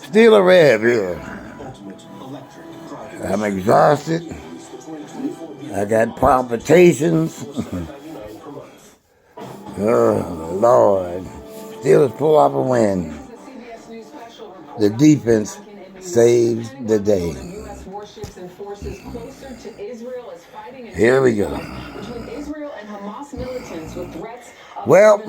Still a rev here. I'm exhausted. I got palpitations. Oh, Lord. Steelers pull off a win. The defense saves the day. Here we go. Well,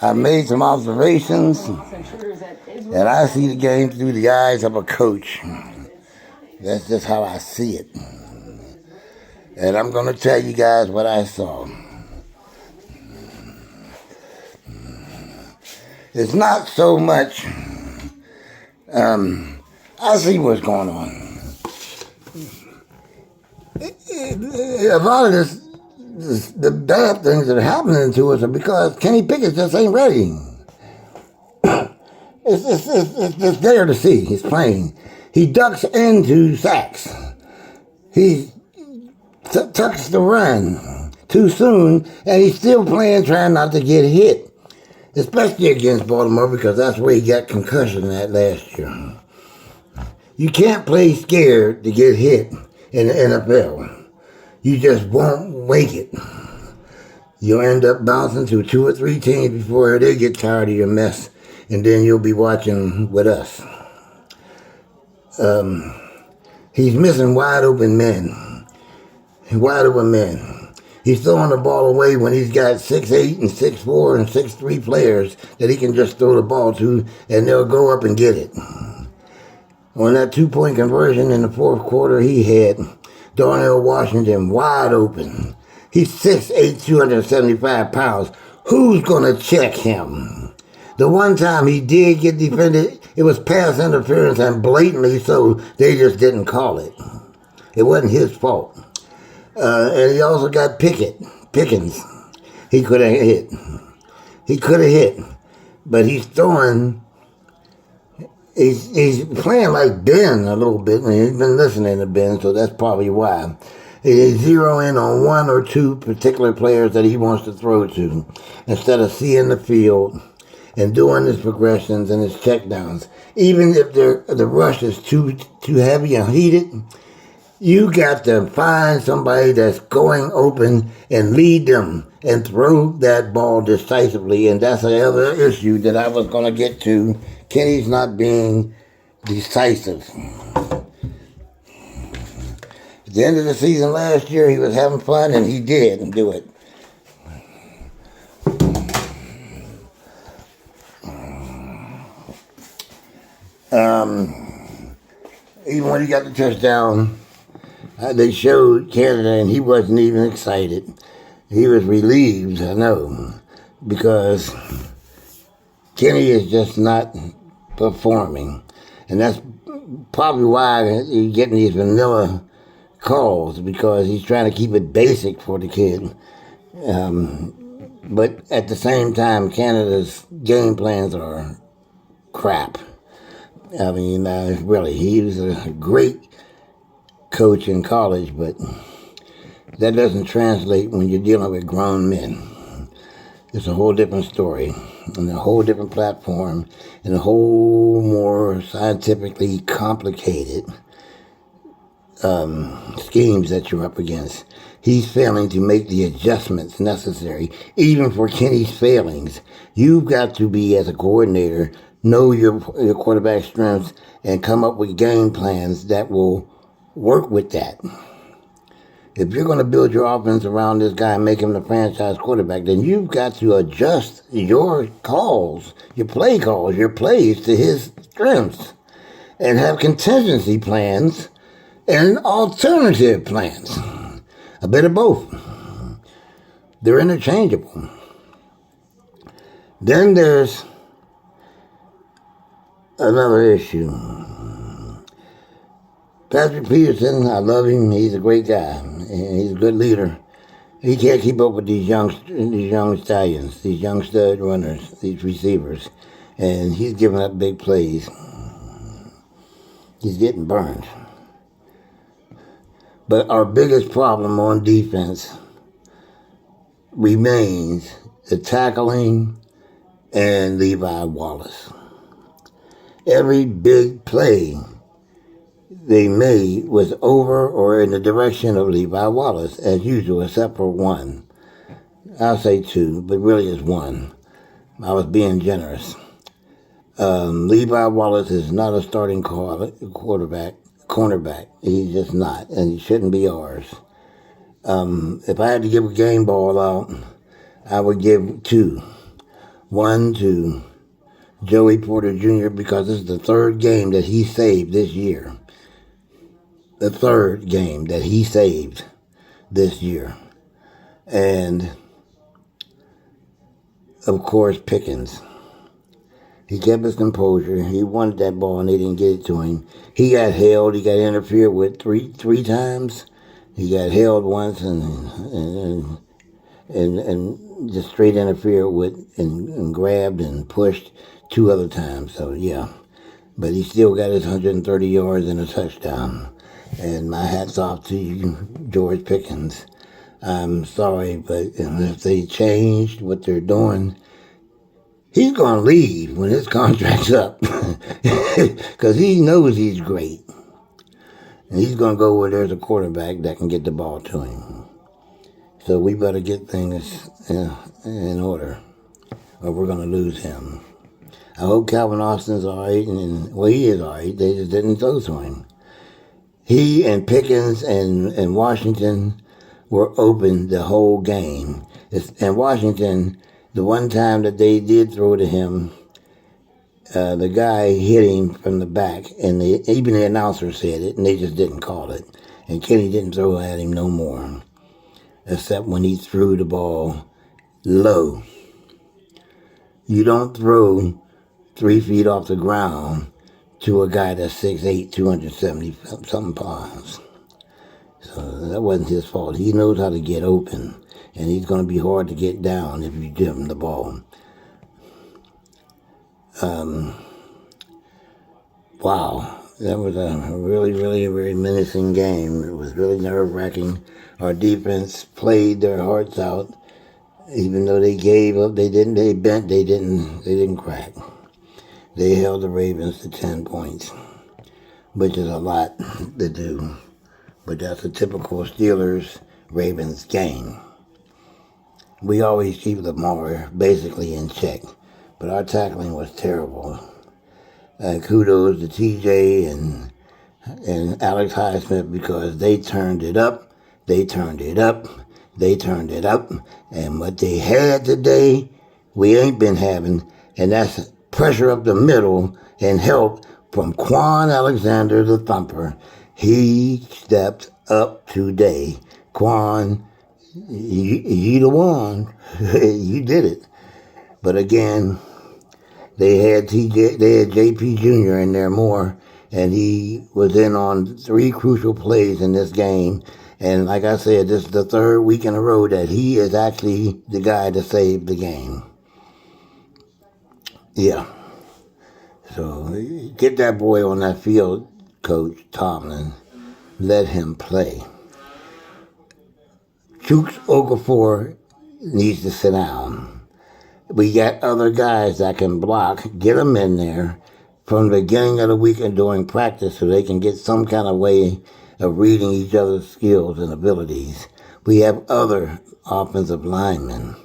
I made some observations, and I see the game through the eyes of a coach. That's just how I see it. And I'm going to tell you guys what I saw. It's not so much, I see what's going on. A lot of the bad things that are happening to us are because Kenny Pickett just ain't ready. It's there to see. He's playing. He ducks into sacks. He tucks the run too soon, and he's still playing, trying not to get hit. Especially against Baltimore, because that's where he got concussion at last year. You can't play scared to get hit in the NFL. You just won't make it. You'll end up bouncing to 2 or 3 teams before they get tired of your mess, and then you'll be watching with us. He's missing wide open men. Wide open men. He's throwing the ball away when he's got 6'8" and 6'4" and 6'3" players that he can just throw the ball to, and they'll go up and get it. On that 2-point conversion in the fourth quarter, he had Darnell Washington wide open. He's 6'8", 275 pounds. Who's going to check him? The one time he did get defended, it was pass interference, and blatantly so, they just didn't call it. It wasn't his fault. And he also got Pickens. He could have hit. But he's throwing, he's playing like Ben a little bit, and he's been listening to Ben, so that's probably why. He's zeroing on 1 or 2 particular players that he wants to throw to, instead of seeing the field and doing his progressions and his checkdowns. Even if the rush is too heavy and heated, you got to find somebody that's going open and lead them and throw that ball decisively. And that's the other issue that I was going to get to. Kenny's not being decisive. At the end of the season last year, he was having fun, and he did do it. Even when he got the touchdown, they showed Canada, and he wasn't even excited. He was relieved, I know, because Kenny is just not performing. And that's probably why he's getting these vanilla calls, because he's trying to keep it basic for the kid. But at the same time, Canada's game plans are crap. I mean, really, he was a great coach in college, but that doesn't translate when you're dealing with grown men. It's a whole different story, and a whole different platform, and a whole more scientifically complicated schemes that you're up against. He's failing to make the adjustments necessary, even for Kenny's failings. You've got to be, as a coordinator, know your quarterback strengths and come up with game plans that will work with that. If you're going to build your offense around this guy and make him the franchise quarterback, then you've got to adjust your calls, your plays to his strengths, and have contingency plans and alternative plans. A bit of both. They're interchangeable. Then there's another issue. Patrick Peterson, I love him. He's a great guy, and he's a good leader. He can't keep up with these young stallions, these young stud runners, these receivers, and he's giving up big plays. He's getting burned. But our biggest problem on defense remains the tackling and Levi Wallace. Every big play they made was over or in the direction of Levi Wallace, as usual, except for one. I'll say two, but really it's one. I was being generous. Levi Wallace is not a starting cornerback. He's just not, and he shouldn't be ours. If I had to give a game ball out, I would give two. One to Joey Porter Jr. because this is the third game that he saved this year. The third game that he saved this year. And, of course, Pickens. He kept his composure. He wanted that ball and they didn't get it to him. He got held. He got interfered with three times. He got held once and just straight interfered with and grabbed and pushed two other times. So, yeah. But he still got his 130 yards and a touchdown. And my hat's off to you, George Pickens. I'm sorry, but if they changed what they're doing, he's going to leave when his contract's up. Because he knows he's great. And he's going to go where there's a quarterback that can get the ball to him. So we better get things in order, or we're going to lose him. I hope Calvin Austin's all right, well, he is all right. They just didn't throw to him. He and Pickens and Washington were open the whole game. And Washington, the one time that they did throw to him, the guy hit him from the back, and even the announcer said it, and they just didn't call it. And Kenny didn't throw at him no more, except when he threw the ball low. You don't throw 3 feet off the ground to a guy that's 6'8", 270-something pounds. So that wasn't his fault. He knows how to get open, and he's going to be hard to get down if you give him the ball. Wow, that was a really, really, very menacing game. It was really nerve-wracking. Our defense played their hearts out, even though they gave up. They didn't crack. They held the Ravens to 10 points, which is a lot to do. But that's a typical Steelers-Ravens game. We always keep Lamar basically in check, but our tackling was terrible. Kudos to TJ and Alex Highsmith because they turned it up, and what they had today, we ain't been having, and that's pressure up the middle and help from Quan Alexander the Thumper. He stepped up today. Quan, you the one. You did it. But again, they had JP Jr. in there more, and he was in on 3 crucial plays in this game. And like I said, this is the 3rd week in a row that he is actually the guy to save the game. Yeah. So get that boy on that field, Coach Tomlin. Let him play. Chooks Okafor needs to sit down. We got other guys that can block. Get them in there from the beginning of the week and during practice so they can get some kind of way of reading each other's skills and abilities. We have other offensive linemen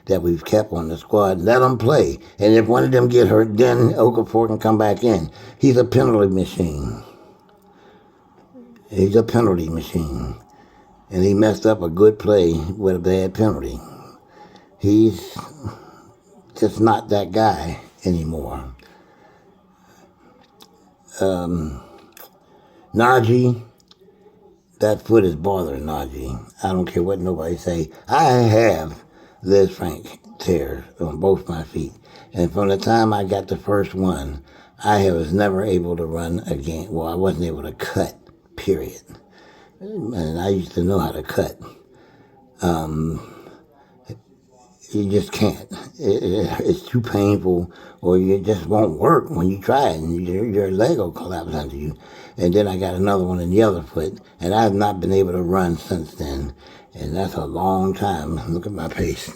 that we've kept on the squad. Let them play. And if one of them get hurt, then Okafor can come back in. He's a penalty machine. He's a penalty machine. And he messed up a good play with a bad penalty. He's just not that guy anymore. Najee, that foot is bothering Najee. I don't care what nobody say. I have Liz Frank tears on both my feet. And from the time I got the first one, I was never able to run again. Well, I wasn't able to cut, period. And I used to know how to cut. You just can't. It's too painful, or it just won't work when you try it, and your leg will collapse under you. And then I got another one in the other foot, and I have not been able to run since then. And that's a long time. Look at my pace.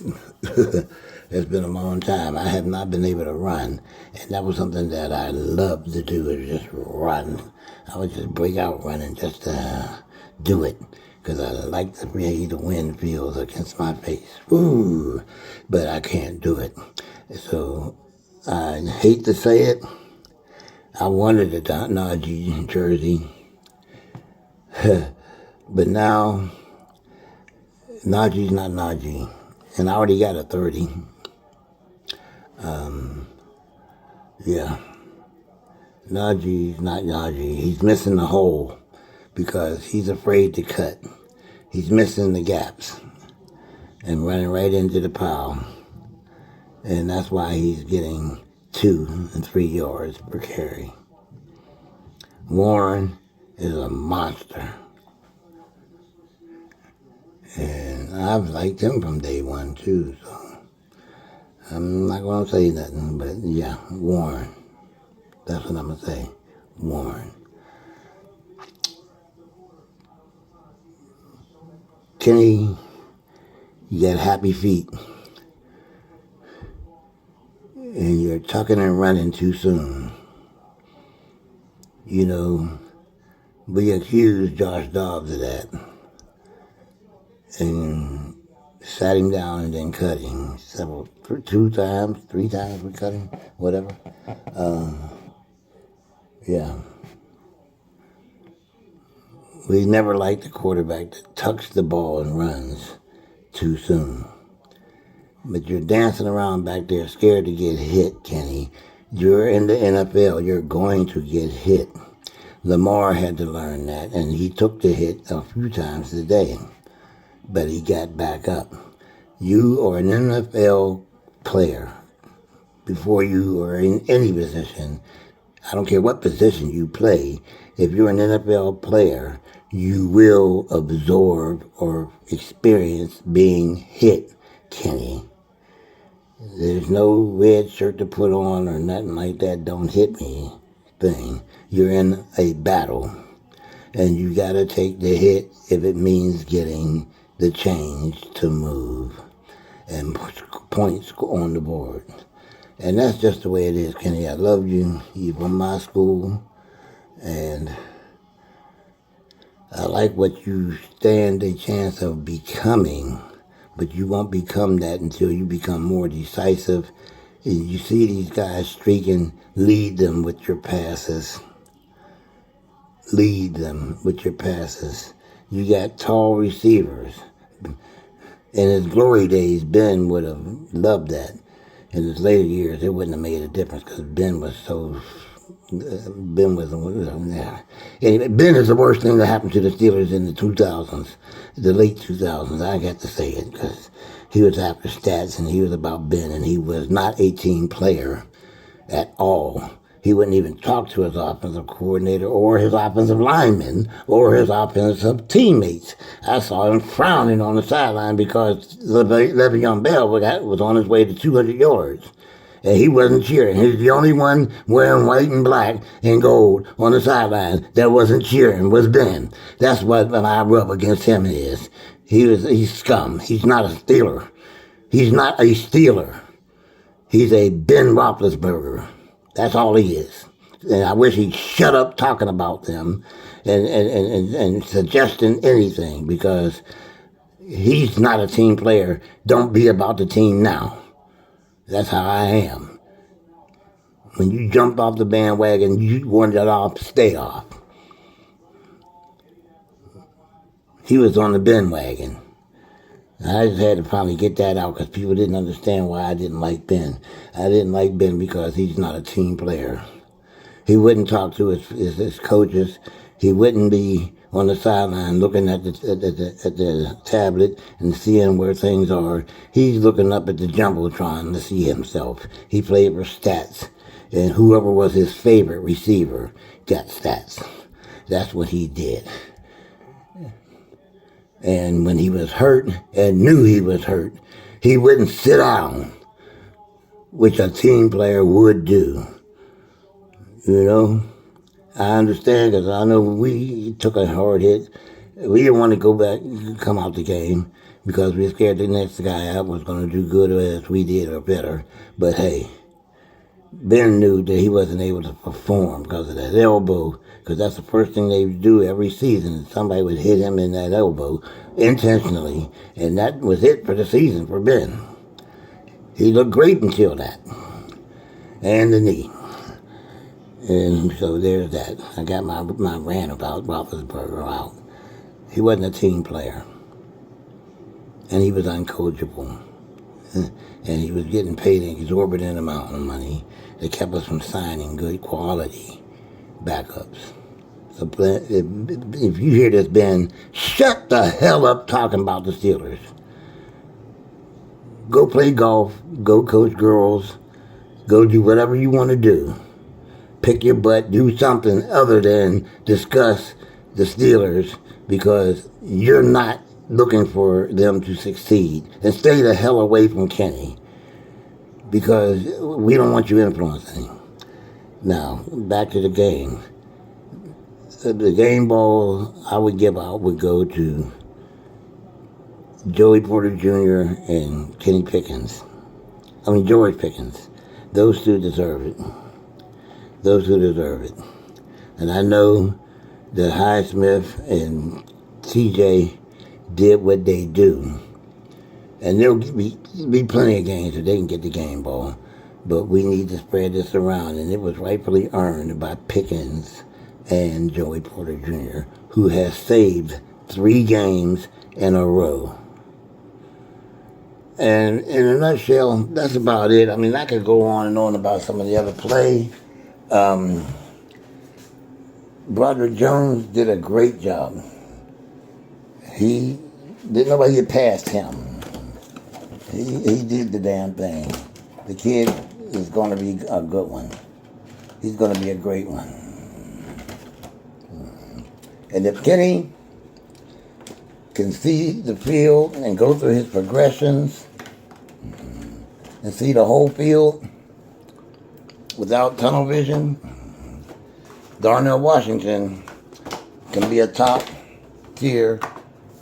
It's been a long time. I have not been able to run. And that was something that I loved to do, is just run. I would just break out running just to do it. Because I like the way the wind feels against my face. Ooh, but I can't do it. So I hate to say it. I wanted a Najee jersey. But now, Najee's not Najee. And I already got a 30. Yeah. Najee's not Najee. He's missing the hole because he's afraid to cut. He's missing the gaps and running right into the pile. And that's why he's getting 2 and 3 yards per carry. Warren is a monster. And I've liked him from day one, too. So I'm not going to say nothing, but yeah, Warren. That's what I'm going to say. Warren. Kenny, you got happy feet. And you're tucking and running too soon. You know, we accused Josh Dobbs of that. And sat him down and then cut him 2 times, 3 times we cut him, whatever. Yeah. We never liked the quarterback that tucks the ball and runs too soon. But you're dancing around back there scared to get hit, Kenny. You're in the NFL. You're going to get hit. Lamar had to learn that, and he took the hit a few times today. But he got back up. You are an NFL player. Before you are in any position, I don't care what position you play, if you're an NFL player, you will absorb or experience being hit, Kenny. There's no red shirt to put on or nothing like that, don't hit me thing. You're in a battle, and you got to take the hit if it means getting the change to move and points on the board. And that's just the way it is, Kenny. I love you. You're from my school, and I like what you stand a chance of becoming, but you won't become that until you become more decisive. And you see these guys streaking, lead them with your passes. Lead them with your passes. You got tall receivers. In his glory days, Ben would have loved that. In his later years, it wouldn't have made a difference because Ben was so... Ben was... Anyway, Ben is the worst thing that happened to the Steelers in the 2000s, the late 2000s. I got to say it because he was after stats and he was about Ben, and he was not a team player at all. He wouldn't even talk to his offensive coordinator or his offensive linemen or his offensive teammates. I saw him frowning on the sideline because Le'Veon Bell was on his way to 200 yards. And he wasn't cheering. He was the only one wearing white and black and gold on the sideline that wasn't cheering, was Ben. That's what my rub against him is. He's scum. He's not a Steeler. He's not a Steeler. He's a Ben Roethlisberger. That's all he is. And I wish he'd shut up talking about them and suggesting anything, because he's not a team player. Don't be about the team now. That's how I am. When you jumped off the bandwagon, you wanted off, stay off. He was on the bandwagon. I just had to finally get that out because people didn't understand why I didn't like Ben. I didn't like Ben because he's not a team player. He wouldn't talk to his coaches. He wouldn't be on the sideline looking at the tablet and seeing where things are. He's looking up at the Jumbotron to see himself. He played for stats. And whoever was his favorite receiver got stats. That's what he did. And when he was hurt and knew he was hurt, he wouldn't sit down, which a team player would do. You know, I understand because I know we took a hard hit. We didn't want to go back, come out the game. because we scared the next guy out was going to do good as we did or better. But hey, Ben knew that he wasn't able to perform because of that elbow, because that's the first thing they do every season. Somebody would hit him in that elbow intentionally, and that was it for the season for Ben. He looked great until that, and the knee. And so there's that. I got my rant about Roethlisberger out. He wasn't a team player, and he was uncoachable, and he was getting paid an exorbitant amount of money that kept us from signing good quality backups. So if you hear this, Ben, shut the hell up talking about the Steelers. Go play golf, go coach girls, go do whatever you want to do. Pick your butt, do something other than discuss the Steelers, because you're not looking for them to succeed. And stay the hell away from Kenny, because we don't want you influencing. Now, back to the game. The game ball I would give out would go to Joey Porter Jr. and George Pickens. Those two deserve it. And I know that Highsmith and TJ did what they do. And there'll be plenty of games that they can get the game ball. But we need to spread this around. And it was rightfully earned by Pickens and Joey Porter Jr., who has saved 3 games in a row. And in a nutshell, that's about it. I mean, I could go on and on about some of the other play. Broderick Jones did a great job. Didn't nobody get past him. He did the damn thing. The kid is going to be a good one. He's going to be a great one. And if Kenny can see the field and go through his progressions and see the whole field without tunnel vision, Darnell Washington can be a top-tier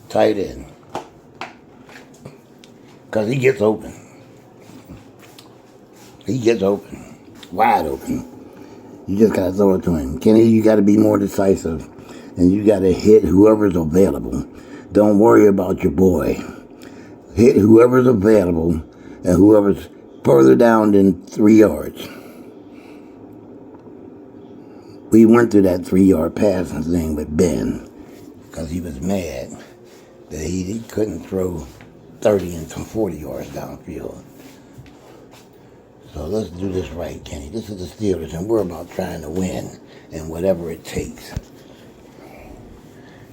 tight end. Because he gets open. Wide open. You just got to throw it to him. Kenny, you got to be more decisive. And you got to hit whoever's available. Don't worry about your boy. Hit whoever's available and whoever's further down than 3 yards. We went through that 3-yard passing thing with Ben because he was mad that he couldn't throw 30 and 40 yards downfield. So let's do this right, Kenny. This is the Steelers, and we're about trying to win and whatever it takes.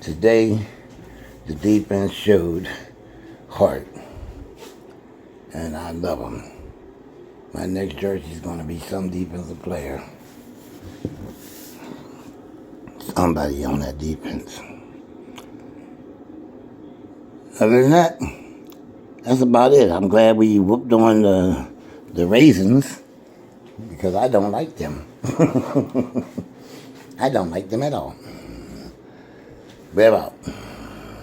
Today, the defense showed heart, and I love them. My next jersey is going to be some defensive player. Somebody on that defense. Other than that, that's about it. I'm glad we whooped on the Raisens, because I don't like them. I don't like them at all. We're out.